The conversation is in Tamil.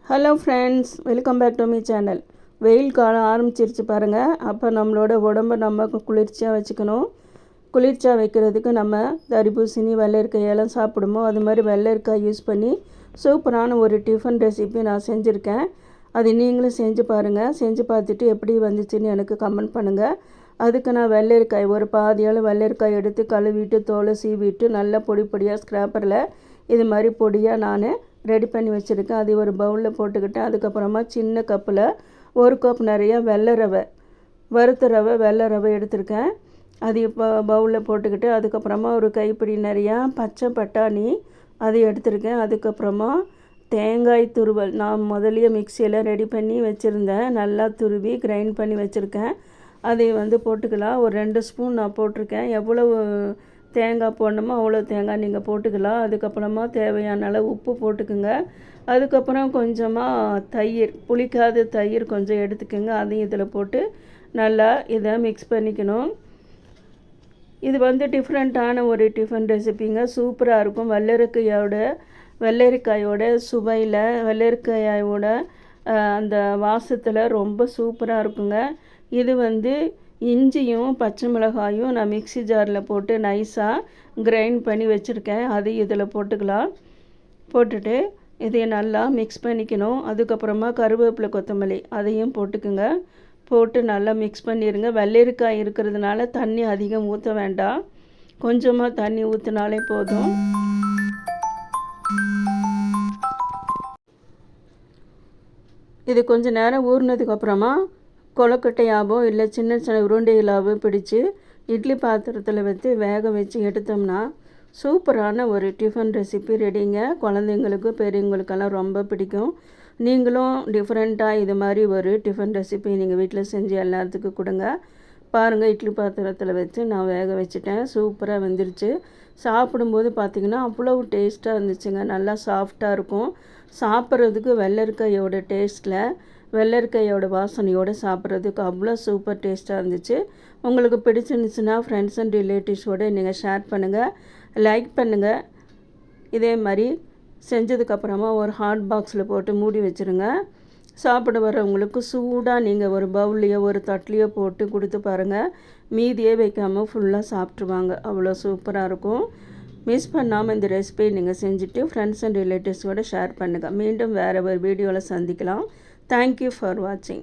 Hello friends, welcome back to my channel. வெயில் காலம் ஆரம்பிச்சிருச்சு பாருங்கள். அப்போ நம்மளோட உடம்பை நம்ம குளிர்ச்சியாக வச்சுக்கணும். குளிர்ச்சியாக வைக்கிறதுக்கு நம்ம தர்பூசணி வெள்ளரிக்காயெல்லாம் சாப்பிடுமோ அது மாதிரி வெள்ளரிக்காய் யூஸ் பண்ணி சூப்பரான ஒரு டிஃபன் ரெசிபி நான் செஞ்சுருக்கேன். அது நீங்களும் செஞ்சு பாருங்கள். செஞ்சு பார்த்துட்டு எப்படி வந்துச்சுன்னு எனக்கு கமெண்ட் பண்ணுங்கள். அதுக்கு நான் வெள்ளரிக்காய் ஒரு பாதியால் வெள்ளரிக்காய் எடுத்து கழுவிட்டு தோலை சீவிட்டு நல்லா பொடி பொடியாக ஸ்க்ராப்பரில் இது மாதிரி பொடியாக நான் ரெடி பண்ணி வச்சுருக்கேன். அது ஒரு பவுலில் போட்டுக்கிட்டேன். அதுக்கப்புறமா சின்ன கப்பில் ஒரு கப் நிறையா வெள்ளை ரவை, வறுத்த ரவை வெள்ளை ரவை எடுத்திருக்கேன். அது இப்போ பவுலில் போட்டுக்கிட்டு அதுக்கப்புறமா ஒரு கைப்பிடி நிறையா பச்சை பட்டாணி அது எடுத்திருக்கேன். அதுக்கப்புறமா தேங்காய் துருவல் நான் முதலிய மிக்சியில் ரெடி பண்ணி வச்சுருந்தேன். நல்லா துருவி கிரைண்ட் பண்ணி வச்சுருக்கேன். அதை போட்டுக்கலாம். ஒரு 2 ஸ்பூன் நான் போட்டிருக்கேன். எவ்வளவு தேங்காய் போடணுமோ அவ்வளோ தேங்காய் நீங்கள் போட்டுக்கலாம். அதுக்கப்புறமா தேவையான அளவு உப்பு போட்டுக்குங்க. அதுக்கப்புறம் கொஞ்சமாக தயிர், புளிக்காத தயிர் கொஞ்சம் எடுத்துக்கோங்க. அதையும் இதில் போட்டு நல்லா இதை மிக்ஸ் பண்ணிக்கணும். இது டிஃப்ரெண்ட்டான ஒரு டிஃபன் ரெசிபிங்க. சூப்பராக இருக்கும். வெள்ளரிக்காயோட சுவையில் வெள்ளரிக்காயோட அந்த வாசத்தில் ரொம்ப சூப்பராக இருக்குங்க. இது இஞ்சியும் பச்சை மிளகாயும் நான் மிக்ஸி ஜாரில் போட்டு நைஸாக கிரைண்ட் பண்ணி வச்சுருக்கேன். அது இதில் போட்டுக்கலாம். போட்டுட்டு இதையும் நல்லா மிக்ஸ் பண்ணிக்கணும். அதுக்கப்புறமா கருவேப்பிலை கொத்தமல்லி அதையும் போட்டுக்குங்க. போட்டு நல்லா மிக்ஸ் பண்ணிடுங்க. வெள்ளரிக்காய் இருக்கிறதுனால தண்ணி அதிகம் ஊற்ற வேண்டாம். கொஞ்சமாக தண்ணி ஊற்றினாலே போதும். இது கொஞ்சம் நேரம் ஊறினதுக்கப்புறமா கொழுக்கட்டையாவோ இல்லை சின்ன சின்ன உருண்டைகளாவோ பிடிச்சி இட்லி பாத்திரத்தில் வச்சு வேக வச்சு எடுத்தோம்னா சூப்பரான ஒரு டிஃபன் ரெசிபி ரெடிங்க. குழந்தைங்களுக்கு பெரியவங்களுக்கெல்லாம் ரொம்ப பிடிக்கும். நீங்களும் டிஃப்ரெண்ட்டாக இது மாதிரி ஒரு டிஃபன் ரெசிபி நீங்கள் வீட்டில் செஞ்சு எல்லாத்துக்கும் கொடுங்க. பாருங்கள், இட்லி பாத்திரத்தில் வச்சு நான் வேக வச்சுட்டேன். சூப்பராக வெந்துருச்சு. சாப்பிடும்போது பார்த்திங்கன்னா அவ்வளோ டேஸ்ட்டாக இருந்துச்சுங்க. நல்லா சாஃப்டாக இருக்கும். சாப்பிட்றதுக்கு வெள்ளரிக்காயோட டேஸ்ட்டில் வெள்ளரிக்காயோட வாசனையோடு சாப்பிட்றதுக்கு அவ்வளோ சூப்பர் டேஸ்ட்டாக இருந்துச்சு. உங்களுக்கு பிடிச்சிருந்துச்சுன்னா ஃப்ரெண்ட்ஸ் அண்ட் ரிலேட்டிவ்ஸோடு நீங்கள் ஷேர் பண்ணுங்கள், லைக் பண்ணுங்கள். இதே மாதிரி செஞ்சதுக்கப்புறமா ஒரு ஹாட் பாக்ஸில் போட்டு மூடி வச்சுருங்க. சாப்பிட வரவங்களுக்கு சூடாக நீங்கள் ஒரு பவுல்லையோ ஒரு தட்லையோ போட்டு கொடுத்து பாருங்கள். மீதியே வைக்காமல் ஃபுல்லாக சாப்பிட்ருவாங்க. அவ்வளோ சூப்பராக இருக்கும். மிஸ் பண்ணாமல் இந்த ரெசிபியை நீங்கள் செஞ்சுட்டு ஃப்ரெண்ட்ஸ் அண்ட் ரிலேட்டிவ்ஸோடு ஷேர் பண்ணுங்கள். மீண்டும் வேறு ஒரு வீடியோவில் சந்திக்கலாம். Thank you for watching.